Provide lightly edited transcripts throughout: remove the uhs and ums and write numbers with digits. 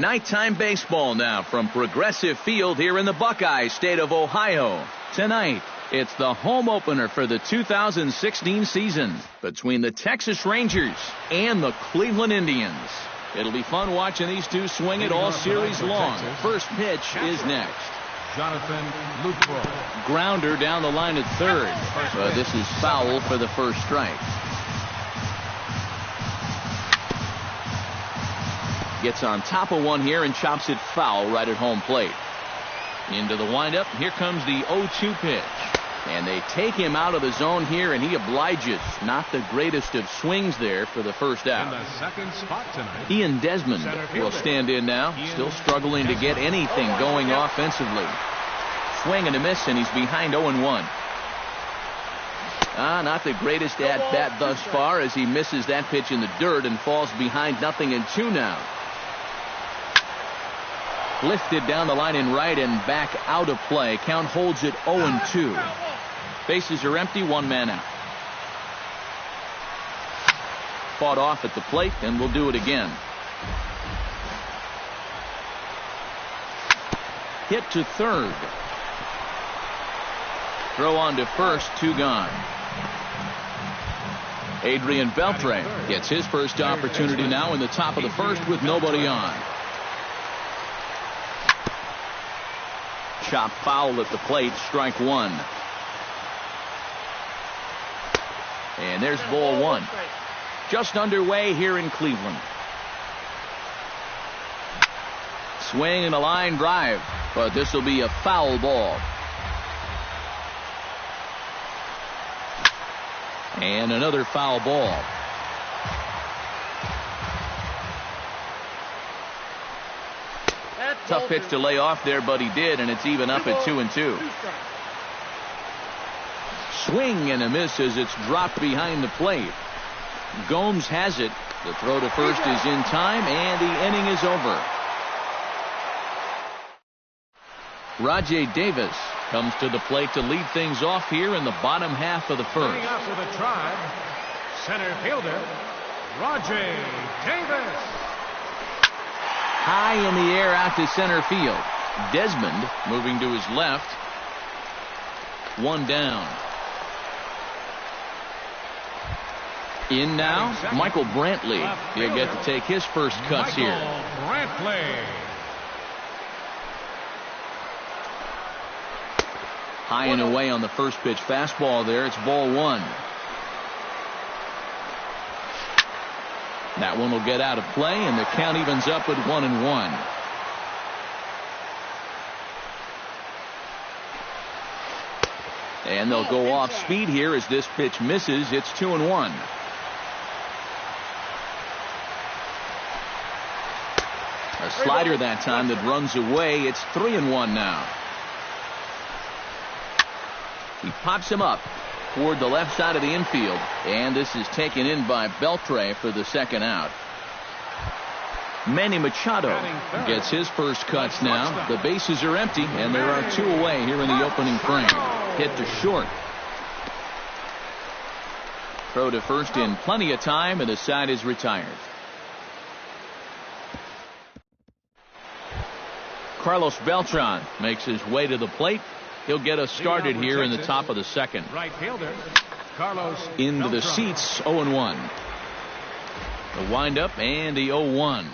Nighttime baseball now from Progressive Field here in the Buckeye State of Ohio. Tonight, it's the home opener for the 2016 season between the Texas Rangers and the Cleveland Indians. It'll be fun watching these two swing it all series long. First pitch is next. Jonathan Lucro. Grounder down the line at third. This is foul for the first strike. Gets on top of one here and chops it foul right at home plate. Into the windup. Here comes the 0-2 pitch. And they take him out of the zone here, and he obliges. Not the greatest of swings there for the first out. In the second spot tonight, Ian Desmond will stand in now. Still struggling to get anything going offensively. Swing and a miss, and he's behind 0-1. Not the greatest at-bat thus far as he misses that pitch in the dirt and falls behind 0-2 now. Lifted down the line in right and back out of play. Count holds it 0-2. Bases are empty, one man out. Fought off at the plate, and we'll do it again. Hit to third. Throw on to first, two gone. Adrian Beltre gets his first opportunity now in the top of the first with nobody on. Chop foul at the plate, strike one. And there's ball one. Just underway here in Cleveland. Swing and a line drive, but this will be a foul ball. And another foul ball. Tough pitch to lay off there, but he did, and it's even up at 2-2. Swing and a miss as it's dropped behind the plate. Gomes has it. The throw to first is in time, and the inning is over. Rajay Davis comes to the plate to lead things off here in the bottom half of the first. Coming out for the Tribe, center fielder, Rajay Davis. High in the air out to center field. Desmond moving to his left. One down. In now, Michael Brantley. He'll get to take his first cuts here. Brantley. High and away on the first pitch fastball there. It's ball one. That one will get out of play, and the count evens up at 1-1. And they'll go off speed here as this pitch misses. It's 2-1. A slider that time that runs away. It's 3-1 now. He pops him up toward the left side of the infield, and this is taken in by Beltre for the second out. Manny Machado gets his first cuts now. The bases are empty, and there are two away here in the opening frame. Hit to short. Throw to first in plenty of time, and the side is retired. Carlos Beltran makes his way to the plate. He'll get us started here in the top of the second. Right fielder, Carlos into the Beltran. seats, 0-1. The windup and the 0-1.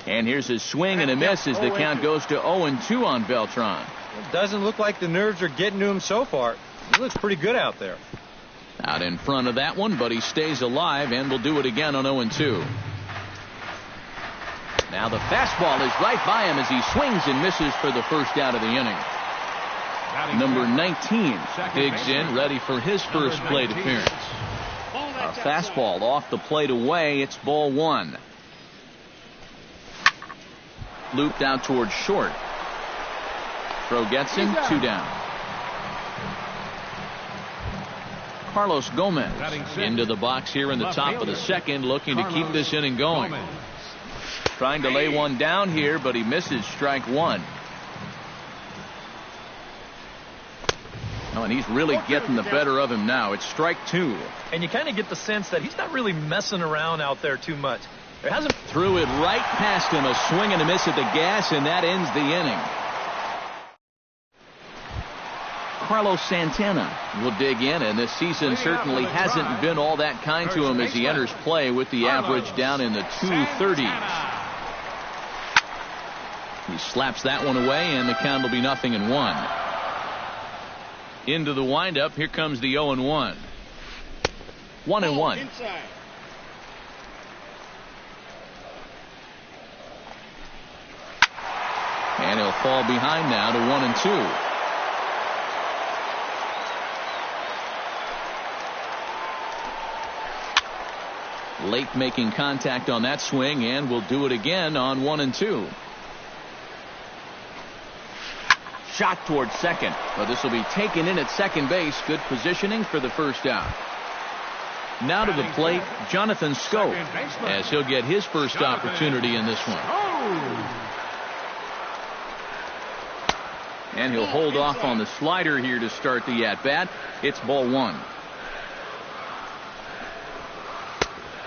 And here's a swing and a miss as the count goes to 0-2 on Beltran. It doesn't look like the nerves are getting to him so far. He looks pretty good out there. Out in front of that one, but he stays alive, and will do it again on 0-2. Now the fastball is right by him as he swings and misses for the first out of the inning. Number 19 digs in, ready for his first plate appearance. A fastball off the plate away. It's ball one. Looped out towards short. Throw gets him, two down. Carlos Gomez into the box here in the top of the second, looking to keep this inning going. Trying to lay one down here, but he misses, strike one. Oh, and he's really getting the better of him now. It's strike two. And you kind of get the sense that he's not really messing around out there too much. There hasn't. Threw it right past him. A swing and a miss at the gas, and that ends the inning. Carlos Santana will dig in, and this season certainly hasn't been all that kind to him as he enters play with the average down in the 230s. He slaps that one away, and the count will be 0-1. Into the windup, here comes the 0-1. 1-1. And he'll fall behind now to 1-2. Late making contact on that swing, and will do it again on 1-2. Shot towards second, but this will be taken in at second base. Good positioning for the first out. Now to the plate, Jonathan Schoop, as he'll get his first opportunity in this one. And he'll hold off on the slider here to start the at-bat. It's ball one.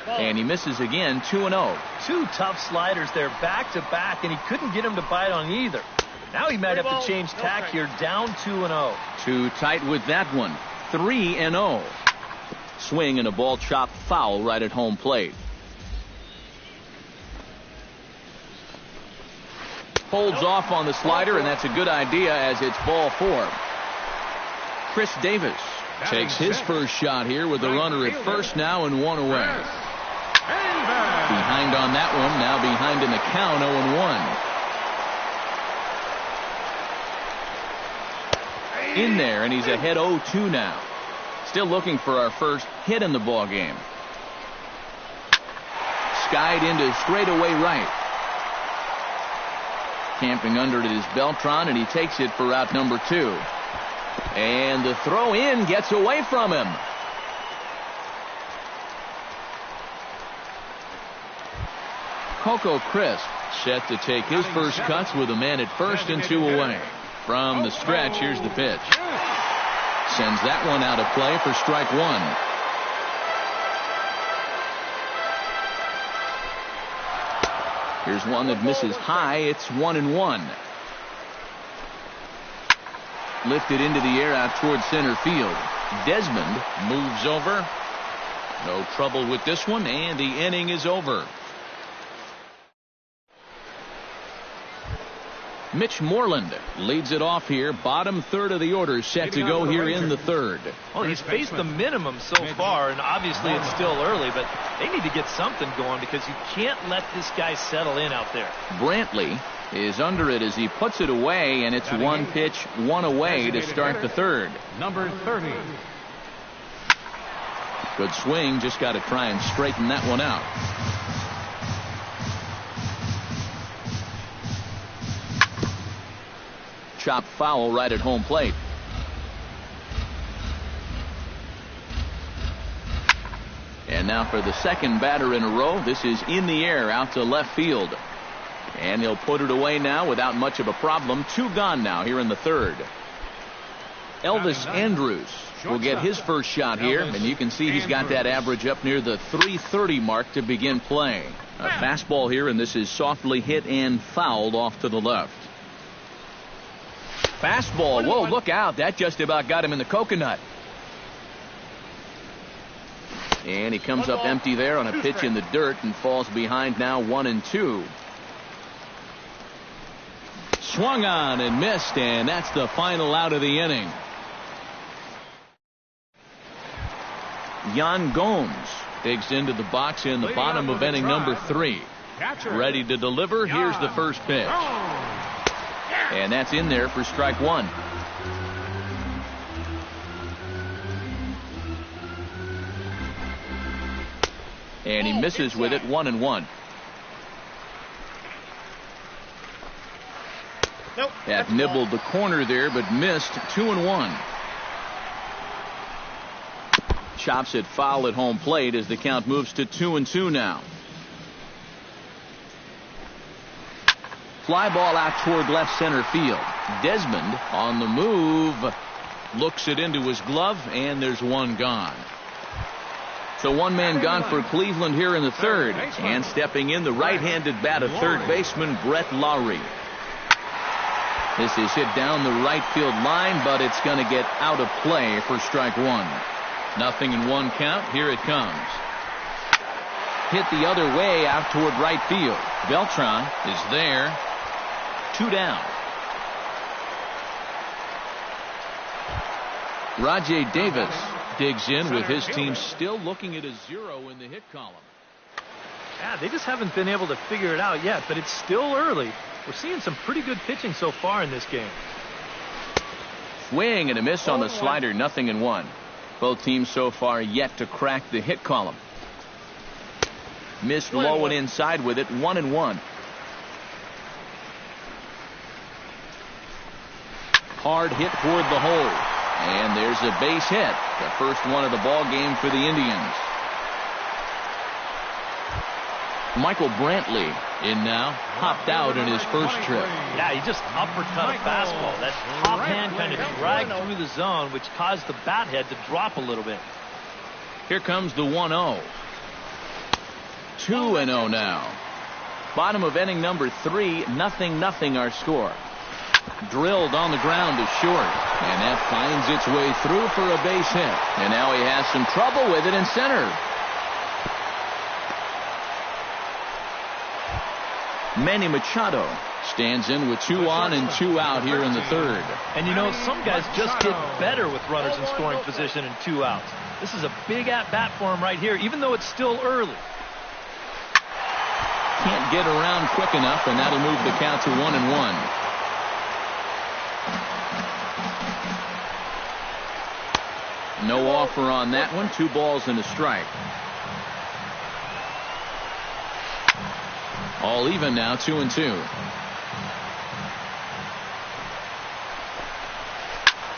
And he misses again, 2-0. Two tough sliders there back to back, and he couldn't get him to bite on either. Now he might have to change tack here, down 2-0. Too tight with that one. 3-0. Swing and a ball chopped foul right at home plate. Holds off on the slider, and that's a good idea as it's ball four. Chris Davis takes his first shot here with a runner at first now and one away. Behind on that one, now behind in the count, 0-1. In there, and he's ahead 0-2 now. Still looking for our first hit in the ball game. Skied into straightaway right. Camping under it is Beltran, and he takes it for out number 2. And the throw in gets away from him. Coco Crisp set to take his first cuts with a man at first and 2 away. From the stretch, here's the pitch. Sends that one out of play for strike one. Here's one that misses high. It's 1-1. Lifted into the air out towards center field. Desmond moves over. No trouble with this one, and the inning is over. Mitch Moreland leads it off here. Bottom third of the order set to go here in the third. Well, he's faced the minimum so far, and obviously it's still early, but they need to get something going because you can't let this guy settle in out there. Brantley is under it as he puts it away, and it's one pitch, one away to start the third. Number 30. Good swing, just got to try and straighten that one out. Chopped foul right at home plate. And now for the second batter in a row. This is in the air out to left field. And he'll put it away now without much of a problem. 2 gone now here in the third. Elvis Andrus will get his first shot here, and you can see he's got that average up near the 330 mark to begin play. A fastball here, and this is softly hit and fouled off to the left. Fastball. Whoa, look out. That just about got him in the coconut. And he comes up empty there on a pitch in the dirt and falls behind now 1-2. Swung on and missed, and that's the final out of the inning. Yan Gomes digs into the box in the bottom of inning number 3. Ready to deliver. Here's the first pitch. And that's in there for strike one. And he misses with it, 1-1. Nope. That nibbled the corner there, but missed, 2-1. Chops it foul at home plate as the count moves to 2-2 now. Fly ball out toward left center field. Desmond on the move. Looks it into his glove, and there's one gone. So one man gone for Cleveland here in the third. And stepping in, the right-handed bat of third baseman Brett Lowry. This is hit down the right field line, but it's going to get out of play for strike one. 0-1 count. Here it comes. Hit the other way out toward right field. Beltran is there. 2 down. Rajay Davis digs in with his team still looking at a 0 in the hit column. Yeah, they just haven't been able to figure it out yet, but it's still early. We're seeing some pretty good pitching so far in this game. Swing and a miss on the slider. 0-1. Both teams so far yet to crack the hit column. Missed low and inside with it. 1-1. Hard hit toward the hole. And there's a base hit. The first one of the ball game for the Indians. Michael Brantley in now. Hopped out in his first trip. Yeah, he just uppercut a fastball. That top hand kind of dragged through the zone, which caused the bat head to drop a little bit. Here comes the 1-0. 2-0 now. Bottom of inning number 3. 0-0 our score. Drilled on the ground to short. And that finds its way through for a base hit. And now he has some trouble with it in center. Manny Machado stands in with 2 on and 2 out here in the third. And you know, some guys just get better with runners in scoring position and 2 outs. This is a big at-bat for him right here, even though it's still early. Can't get around quick enough, and that'll move the count to 1-1. No offer on that one. 2 balls and a strike. All even now. 2-2.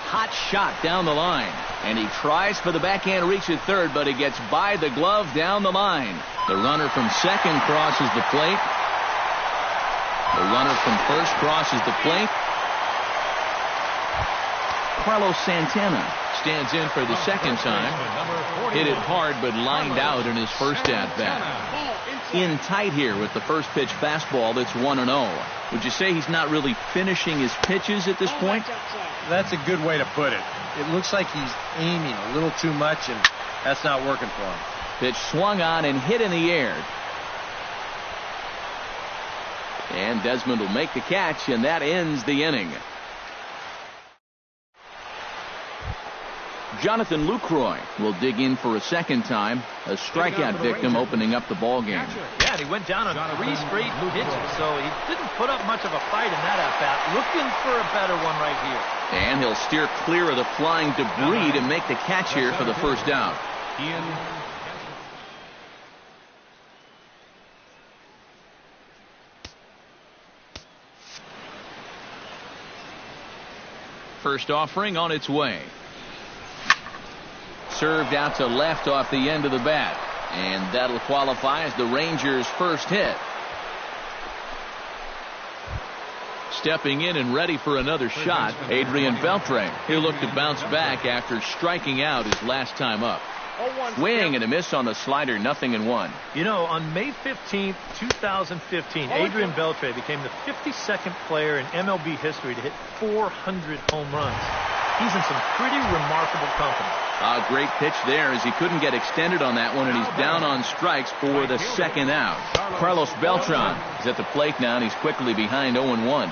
Hot shot down the line. And he tries for the backhand reach at third, but he gets by the glove down the line. The runner from second crosses the plate. The runner from first crosses the plate. Carlos Santana stands in for the second time. Hit it hard, but lined out in his first at-bat. In tight here with the first pitch fastball that's 1-0. Would you say he's not really finishing his pitches at this point? That's a good way to put it. It looks like he's aiming a little too much, and that's not working for him. Pitch swung on and hit in the air. And Desmond will make the catch, and that ends the inning. Jonathan Lucroy will dig in for a second time. A strikeout victim opening up the ball game. Yeah, and he went down on 3 straight pitches, so he didn't put up much of a fight in that at-bat. Looking for a better one right here. And he'll steer clear of the flying debris to make the catch here for the first out. First offering on its way. Served out to left off the end of the bat. And that'll qualify as the Rangers' first hit. Stepping in and ready for another shot, Adrian Beltre. He'll look to bounce back after striking out his last time up. Swing and a miss on the slider. 0-1. You know, on May 15th, 2015, Adrian Beltre became the 52nd player in MLB history to hit 400 home runs. He's in some pretty remarkable company. A great pitch there as he couldn't get extended on that one, and he's down on strikes for the second out. Carlos Beltran is at the plate now, and he's quickly behind 0-1.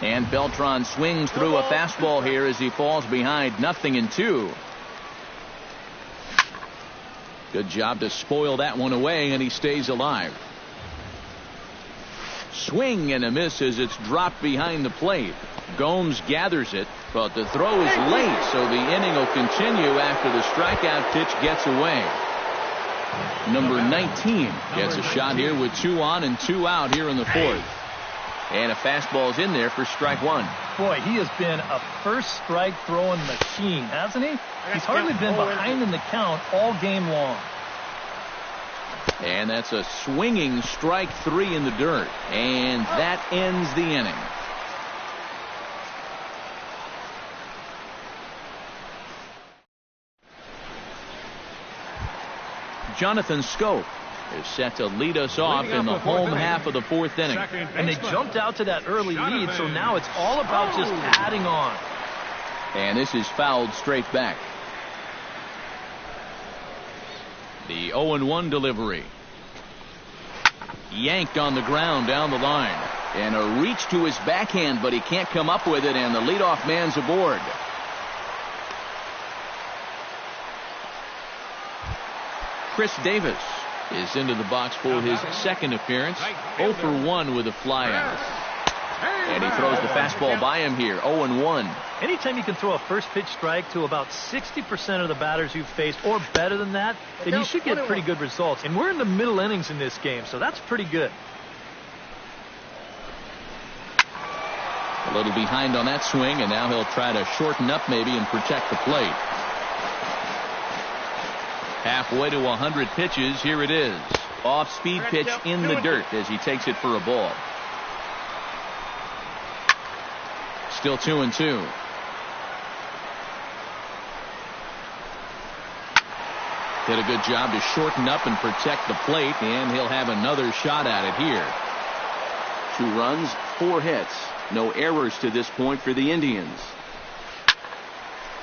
And Beltran swings through a fastball here as he falls behind 0-2. Good job to spoil that one away, and he stays alive. Swing and a miss as it's dropped behind the plate. Gomes gathers it, but the throw is late, so the inning will continue after the strikeout pitch gets away. Number 19 gets a shot here with 2 on and 2 out here in the fourth. And a fastball's in there for strike one. Boy, he has been a first strike throwing machine, hasn't he? He's hardly been behind in the count all game long. And that's a swinging strike 3 in the dirt. And that ends the inning. Jonathan Scope is set to lead us off in the home half of the fourth inning. And they jumped out to that early lead, so now it's all about just adding on. And this is fouled straight back. The 0-1 delivery. Yanked on the ground down the line. And a reach to his backhand, but he can't come up with it, and the leadoff man's aboard. Chris Davis is into the box for his second appearance. 0 for 1 with a flyout. And he throws the fastball by him here. 0-1. Anytime you can throw a first pitch strike to about 60% of the batters you've faced or better than that, then you should get pretty good results. And we're in the middle innings in this game, so that's pretty good. A little behind on that swing, and now he'll try to shorten up maybe and protect the plate. Halfway to 100 pitches. Here it is. Off-speed pitch in the dirt as he takes it for a ball. Still 2-2. Did a good job to shorten up and protect the plate, and he'll have another shot at it here. 2 runs, 4 hits. No errors to this point for the Indians.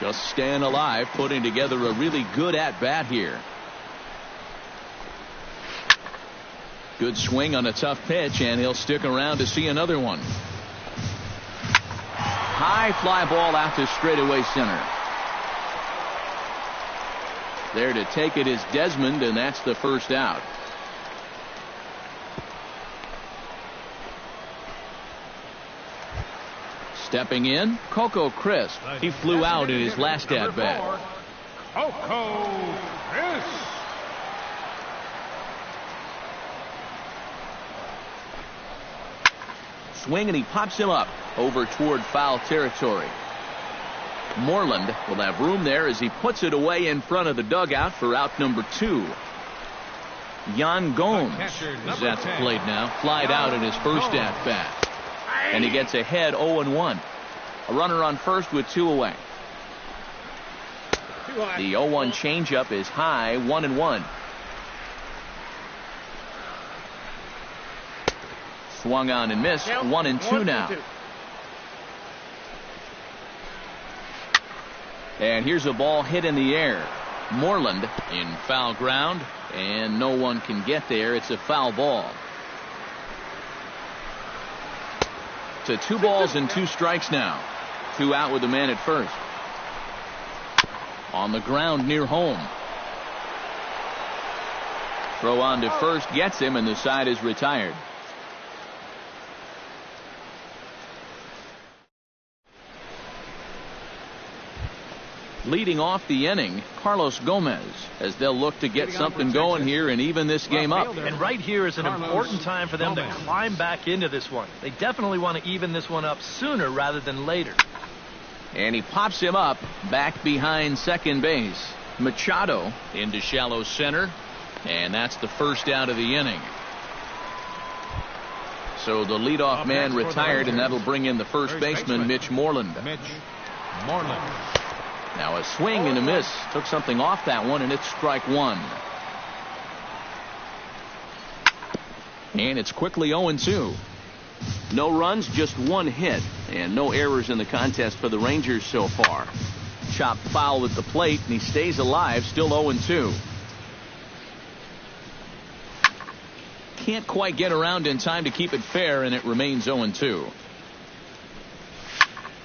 Just staying alive, putting together a really good at-bat here. Good swing on a tough pitch, and he'll stick around to see another one. High fly ball out to straightaway center. There to take it is Desmond, and that's the first out. Stepping in, Coco Crisp. He flew out in his last at-bat. Coco Crisp. Swing, and he pops him up over toward foul territory. Moreland will have room there as he puts it away in front of the dugout for out number 2. Yan Gomes is at the plate now. Flied out in his first at-bat. And he gets ahead 0-1. A runner on first with 2 away. The 0-1 changeup is high, 1-1. Swung on and missed, 1-2 now. And here's a ball hit in the air. Moreland in foul ground, and no one can get there. It's a foul ball. To 2 balls and 2 strikes now. 2 out with the man at first. On the ground near home. Throw on to first gets him, and the side is retired. Leading off the inning, Carlos Gomez, as they'll look to get something going here and even this game up. And right here is an important time for them to climb back into this one. They definitely want to even this one up sooner rather than later. And he pops him up back behind second base. Machado into shallow center, and that's the first out of the inning. So the leadoff man retired, and that'll bring in the first baseman, Mitch Moreland. Now a swing and a miss. Took something off that one, and it's strike 1. And it's quickly 0-2. No runs, just 1 hit, and no errors in the contest for the Rangers so far. Chopped foul at the plate, and he stays alive, still 0-2. Can't quite get around in time to keep it fair, and it remains 0-2.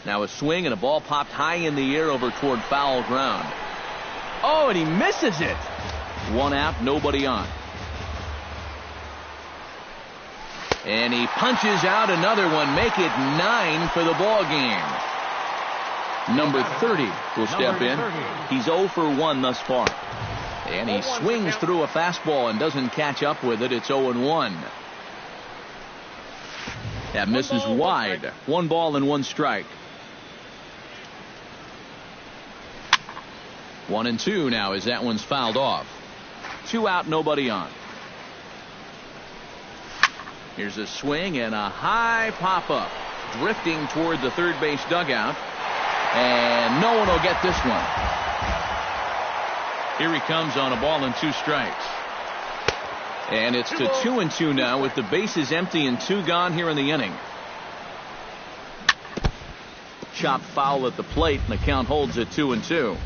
Now a swing, and a ball popped high in the air over toward foul ground. Oh, and he misses it. 1 out, nobody on. And he punches out another one. Make it 9 for the ball game. Number 30 will step in. He's 0 for 1 thus far. And he swings through a fastball and doesn't catch up with it. It's 0-1. That misses wide. 1 ball and 1 strike. 1-2 now as that one's fouled off. 2 out, nobody on. Here's a swing and a high pop-up. Drifting toward the third base dugout. And no one will get this one. Here he comes on a ball and 2 strikes. And it's to 2-2 now with the bases empty and 2 gone here in the inning. Chop foul at the plate, and the count holds at 2-2.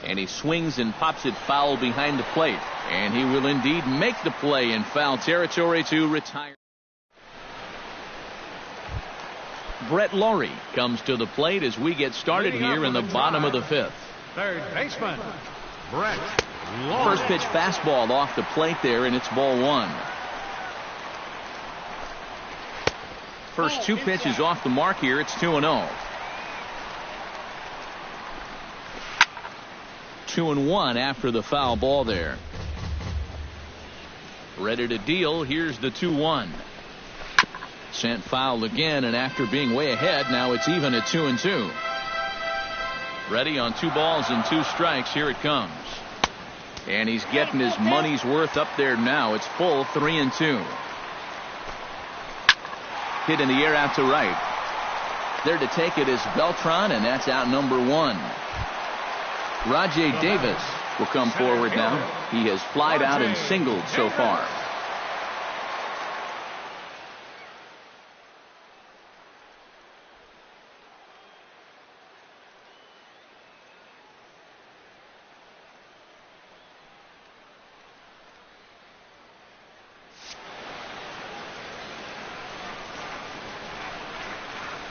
And he swings and pops it foul behind the plate. And he will indeed make the play in foul territory to retire. Brett Laurie comes to the plate as we get started here in the bottom of the 5th. Third baseman, Brett Laurie. First pitch fastball off the plate there, and it's ball 1. First 2 pitches off the mark here. It's 2-0. 2-1 after the foul ball there. Ready to deal. Here's the 2-1. Sent foul again, and after being way ahead, now it's even at 2-2. Ready on 2 balls and 2 strikes. Here it comes. And he's getting his money's worth up there now. It's full 3-2. Hit in the air out to right. There to take it is Beltran, and that's out number 1. Rajay Davis will come forward now. He has flied out and singled so far.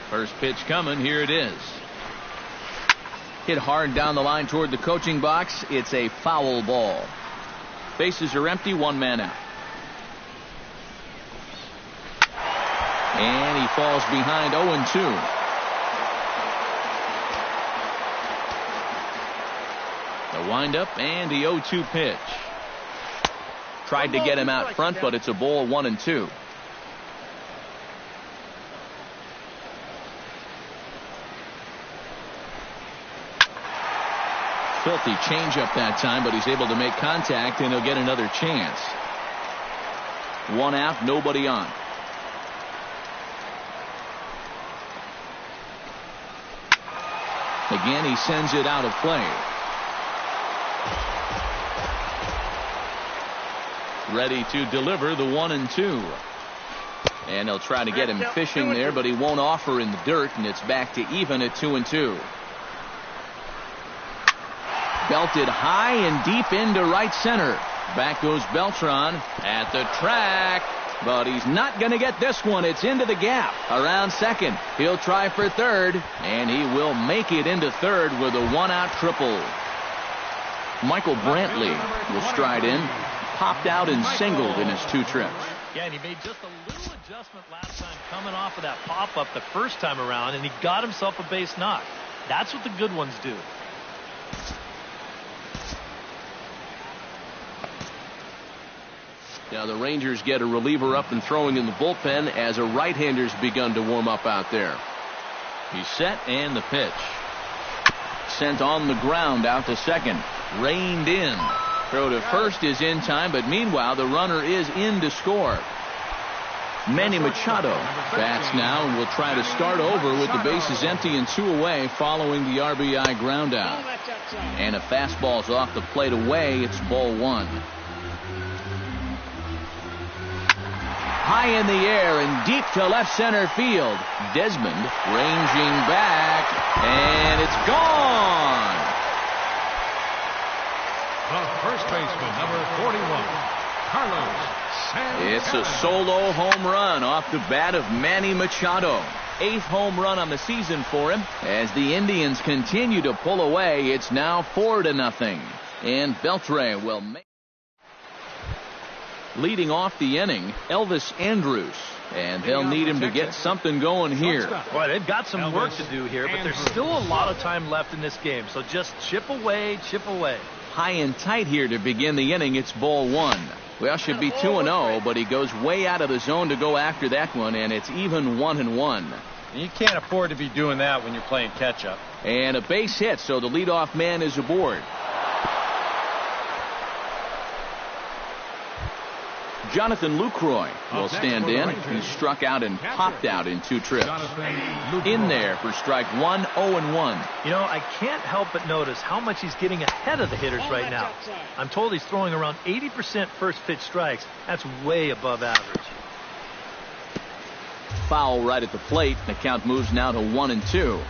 First pitch coming. Here it is. Hit hard down the line toward the coaching box. It's a foul ball. Bases are empty. 1 man out. And he falls behind 0-2. The windup and the 0-2 pitch. Tried to get him out front, but it's a ball 1-2. Filthy changeup that time, but he's able to make contact, and he'll get another chance. 1 out, nobody on. Again, he sends it out of play. Ready to deliver the 1-2. And he'll try to get him fishing there, but he won't offer in the dirt, and it's back to even at 2-2. Belted high and deep into right center. Back goes Beltran at the track, but he's not going to get this one. It's into the gap around second. He'll try for third, and he will make it into third with a 1-out triple. Michael Brantley will stride in, popped out and singled in his 2 trips. Yeah, and he made just a little adjustment last time coming off of that pop-up the first time around, and he got himself a base knock. That's what the good ones do. Now the Rangers get a reliever up and throwing in the bullpen as a right-hander's begun to warm up out there. He's set, and the pitch. Sent on the ground out to second. Reined in. Throw to first is in time, but meanwhile the runner is in to score. Manny Machado bats now and will try to start over with the bases empty and 2 away following the RBI ground out. And a fastball's off the plate away. It's ball 1. High in the air and deep to left center field. Desmond ranging back, and it's gone. The first baseman, number 41, Carlos Santana. It's a solo home run off the bat of Manny Machado. 8th home run on the season for him. As the Indians continue to pull away, it's now 4-0. And Beltre will make. Leading off the inning, Elvis Andrus. And they'll need him to get something going here. Boy, they've got some work to do here, but there's still a lot of time left in this game. So just chip away, chip away. High and tight here to begin the inning. It's ball 1. Well, should be 2-0, but he goes way out of the zone to go after that one, and it's even 1-1. You can't afford to be doing that when you're playing catch-up. And a base hit, so the leadoff man is aboard. Jonathan Lucroy will stand in. He struck out and popped out in 2 trips. In there for strike 1, 0-1. You know, I can't help but notice how much he's getting ahead of the hitters right now. I'm told he's throwing around 80% first pitch strikes. That's way above average. Foul right at the plate. The count moves now to 1-2.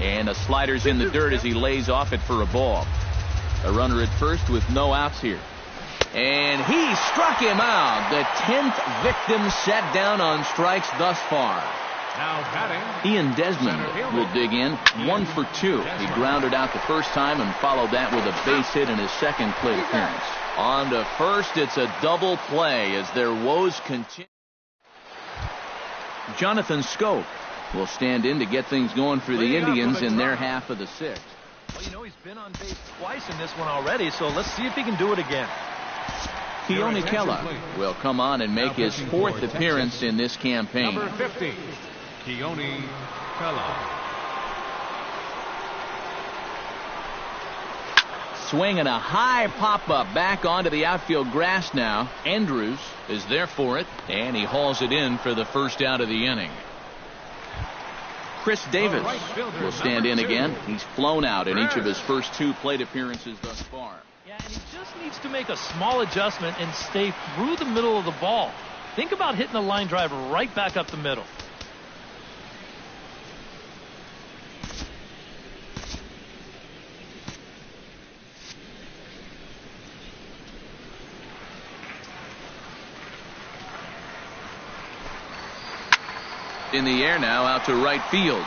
And a slider's in the dirt as he lays off it for a ball. A runner at first with no outs here. And he struck him out. The 10th victim set down on strikes thus far. Now batting, Ian Desmond will dig in. 1 for 2. He grounded out the first time and followed that with a base hit in his second plate appearance. On to first, it's a double play as their woes continue. Jonathan Scope will stand in to get things going for the Indians in their half of the 6th. Well, you know, he's been on base twice in this one already, so let's see if he can do it again. Keone Kela will come on and make his 4th appearance in this campaign. number 50, Keone Kela. Swinging a high pop-up back onto the outfield grass now. Andrews is there for it, and he hauls it in for the first out of the inning. Chris Davis will stand in again. He's flown out in each of his first 2 plate appearances thus far. Yeah, and he just needs to make a small adjustment and stay through the middle of the ball. Think about hitting a line drive right back up the middle. In the air now, out to right field.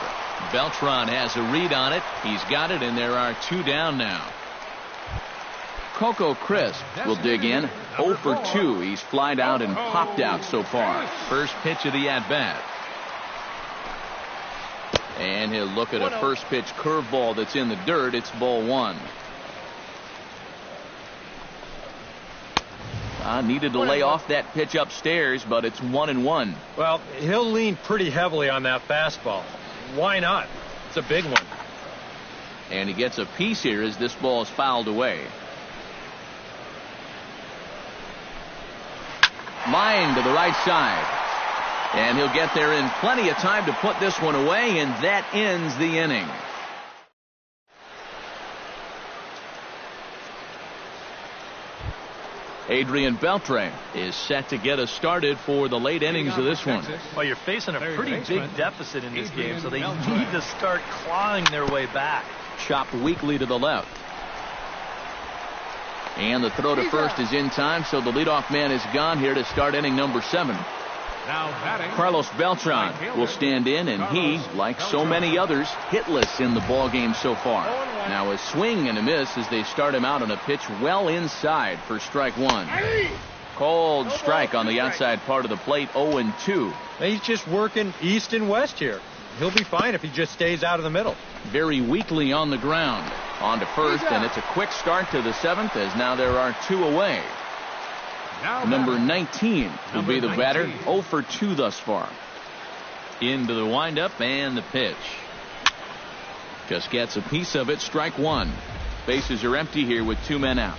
Beltran has a read on it. He's got it, and there are 2 down now. Coco Crisp will dig in. 0 for 2. He's flied out and popped out so far. First pitch of the at-bat. And he'll look at a first pitch curveball that's in the dirt. It's ball 1. Needed to lay off that pitch upstairs, but it's 1-1. Well, he'll lean pretty heavily on that fastball. Why not? It's a big one. And he gets a piece here as this ball is fouled away. Line to the right side. And he'll get there in plenty of time to put this one away, and that ends the inning. Adrian Beltre is set to get us started for the late innings of this one. Well, you're facing a pretty big deficit in this game, so they need to start clawing their way back. Chopped weakly to the left. And the throw to first is in time, so the leadoff man is gone here to start inning number 7. Now batting, Carlos Beltran will stand in, and he, like so many others, hitless in the ball game so far. Now a swing and a miss as they start him out on a pitch well inside for strike 1. Cold strike on the outside part of the plate, 0-2. He's just working east and west here. He'll be fine if he just stays out of the middle. Very weakly on the ground. On to first, and it's a quick start to the 7th as now there are 2 away. Number 19 will be the batter. 0 for 2 thus far. Into the windup and the pitch. Just gets a piece of it. Strike 1. Bases are empty here with 2 men out.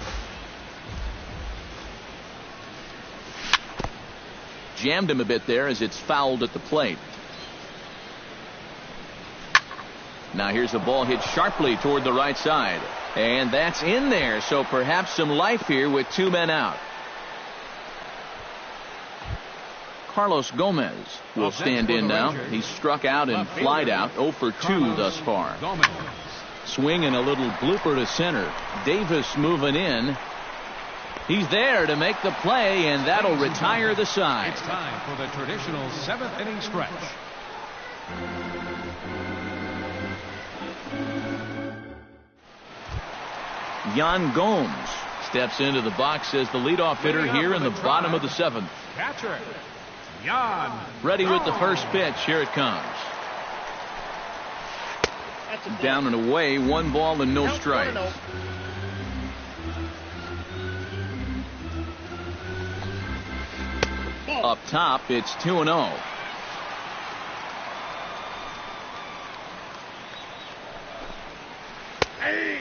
Jammed him a bit there as it's fouled at the plate. Now here's a ball hit sharply toward the right side. And that's in there, so perhaps some life here with 2 men out. Carlos Gomez will stand in now. He's struck out and flied out. 0 for 2 thus far. Swinging a little blooper to center. Davis moving in. He's there to make the play, and that'll retire the side. it's time for the traditional 7th inning stretch. Yan Gomes steps into the box as the leadoff hitter here in the bottom of the 7th. Catcher, Yan. Ready with the first pitch. Here it comes. Down and away, 1 ball and no strikes. Up top, it's 2-0.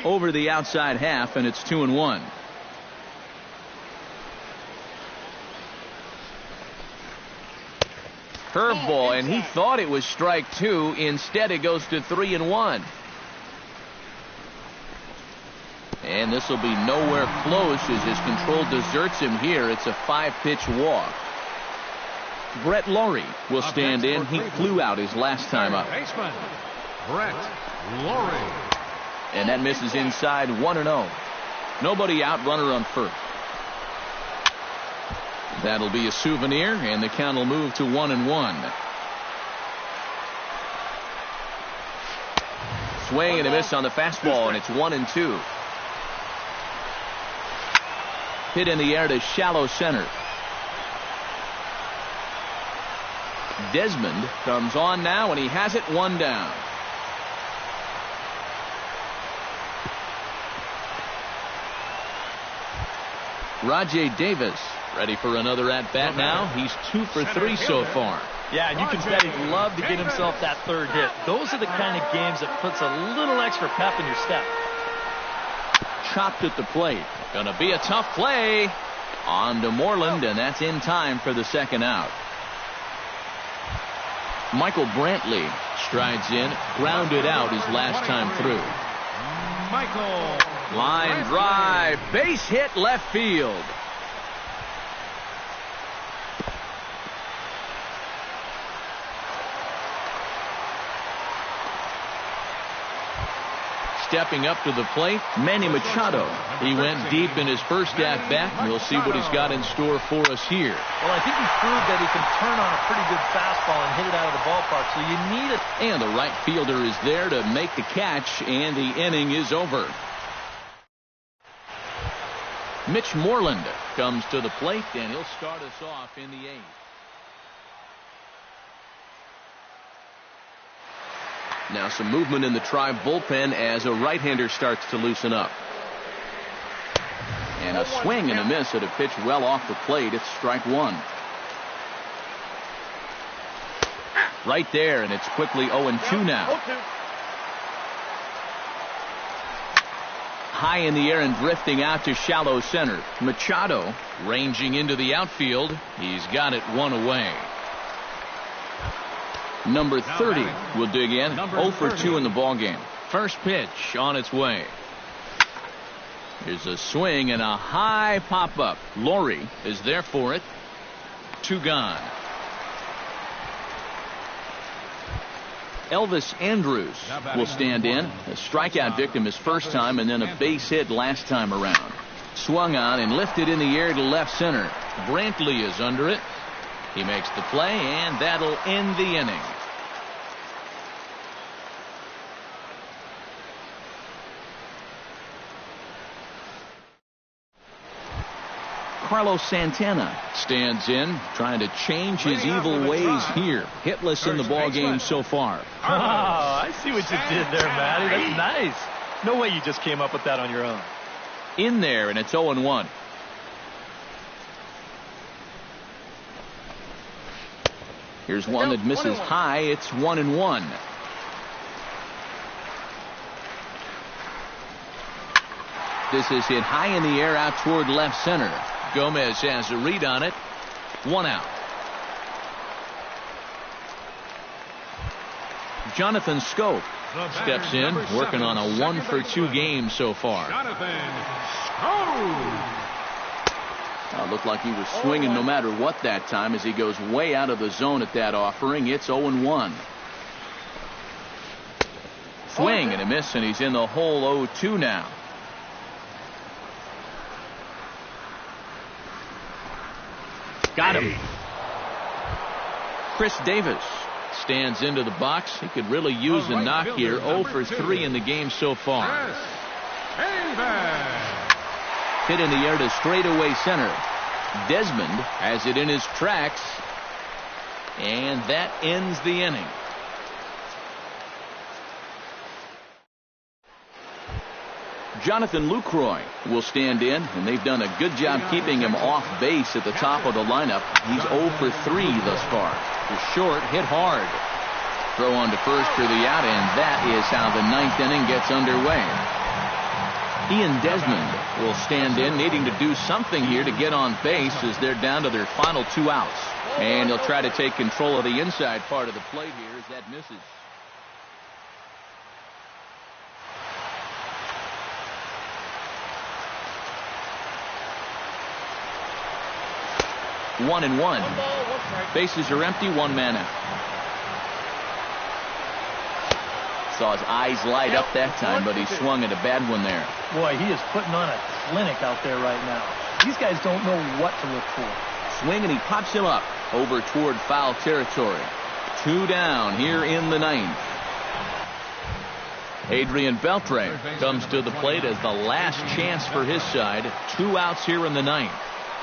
Over the outside half, and it's 2-1. curveball, and he thought it was strike 2. Instead, it goes to 3-1. And this will be nowhere close as his control deserts him here. It's a 5-pitch walk. Brett Laurie will stand in. He flew out his last time up. Baseman, Brett Laurie. And that misses inside, 1-0. Nobody out, runner on first. That'll be a souvenir, and the count will move to 1-1. Swing and a miss on the fastball, and it's 1-2. Hit in the air to shallow center. Desmond comes on now, and he has it, 1 down. Rajay Davis ready for another at-bat now. He's 2 for 3 so far. Yeah, and you can bet he'd love to get himself that 3rd hit. Those are the kind of games that puts a little extra pep in your step. Chopped at the plate. Gonna be a tough play. On to Moreland, and that's in time for the 2nd out. Michael Brantley strides in, grounded out his last time through. Michael. Line drive, base hit left field. Stepping up to the plate, Manny Machado. He went deep in his first at-bat, and we'll see what he's got in store for us here. Well, I think he proved that he can turn on a pretty good fastball and hit it out of the ballpark, so you need it. And the right fielder is there to make the catch, and the inning is over. Mitch Moreland comes to the plate, and he'll start us off in the 8th. Now some movement in the Tribe bullpen as a right-hander starts to loosen up. And a swing and a miss at a pitch well off the plate. It's strike 1. Right there, and it's quickly 0-2 now. High in the air and drifting out to shallow center. Machado ranging into the outfield. He's got it 1 away. Number 30 will dig in. 0 for 2 in the ballgame. First pitch on its way. Here's a swing and a high pop-up. Laurie is there for it. 2 gone. Elvis Andrus will stand in. A strikeout victim his first time, and then a base hit last time around. Swung on and lifted in the air to left center. Brantley is under it. He makes the play, and that'll end the inning. Carlos Santana stands in, trying to change his evil ways here. Hitless in the ballgame so far. Oh, I see what you did there, Matty. That's nice. No way you just came up with that on your own. In there, and it's 0-1. Here's one that misses high. It's 1-1. This is hit high in the air out toward left center. Gomez has a read on it. 1 out. Jonathan Scope steps in, working on a 1 for 2 game so far. Jonathan Scope. Looked like he was swinging no matter what that time as he goes way out of the zone at that offering. It's 0-1. Swing and a miss, and he's in the hole 0-2 now. Got him. Chris Davis stands into the box. He could really use a knock here. 0 for 3 in the game so far. Hit in the air to straightaway center. Desmond has it in his tracks, and that ends the inning. Jonathan Lucroy will stand in, and they've done a good job keeping him off base at the top of the lineup. He's 0 for 3 thus far. The short hit hard. Throw on to first for the out, and that is how the 9th inning gets underway. Ian Desmond will stand in, needing to do something here to get on base as they're down to their final 2 outs. And he'll try to take control of the inside part of the plate here as that misses. One and one. Bases are empty, one man out. Saw his eyes light up that time, but he swung at a bad one there. Boy, he is putting on a clinic out there right now. These guys don't know what to look for. Swing, and he pops him up over toward foul territory. 2 down here in the 9th. Adrian Beltre comes to the plate as the last chance for his side. 2 outs here in the 9th.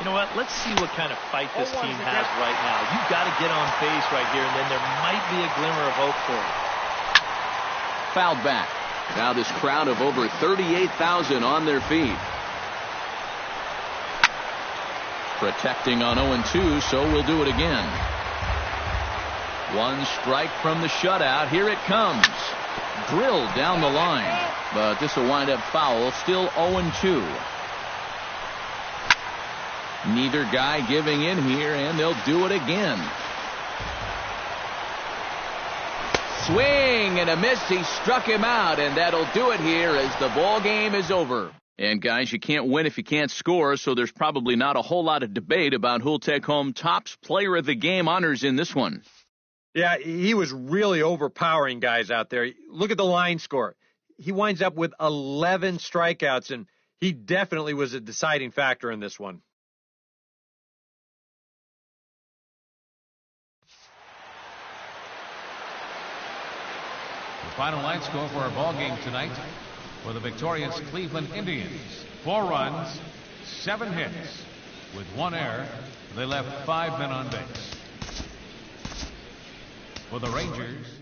You know what? Let's see what kind of fight this team has right now. You've got to get on base right here, and then there might be a glimmer of hope for you. Fouled back. Now this crowd of over 38,000 on their feet. Protecting on 0-2, so we'll do it again. 1 strike from the shutout. Here it comes. Drilled down the line. But this will wind up foul. Still 0-2. Neither guy giving in here, and they'll do it again. Swing and a miss. He struck him out, and that'll do it here as the ball game is over. And guys, you can't win if you can't score, so there's probably not a whole lot of debate about who'll take home Topps Player of the Game honors in this one. Yeah, he was really overpowering guys out there. Look at the line score. He winds up with 11 strikeouts, and he definitely was a deciding factor in this one. Final line score for our ball game tonight for the victorious Cleveland Indians. 4 runs, 7 hits. With 1 error, they left 5 men on base. For the Rangers,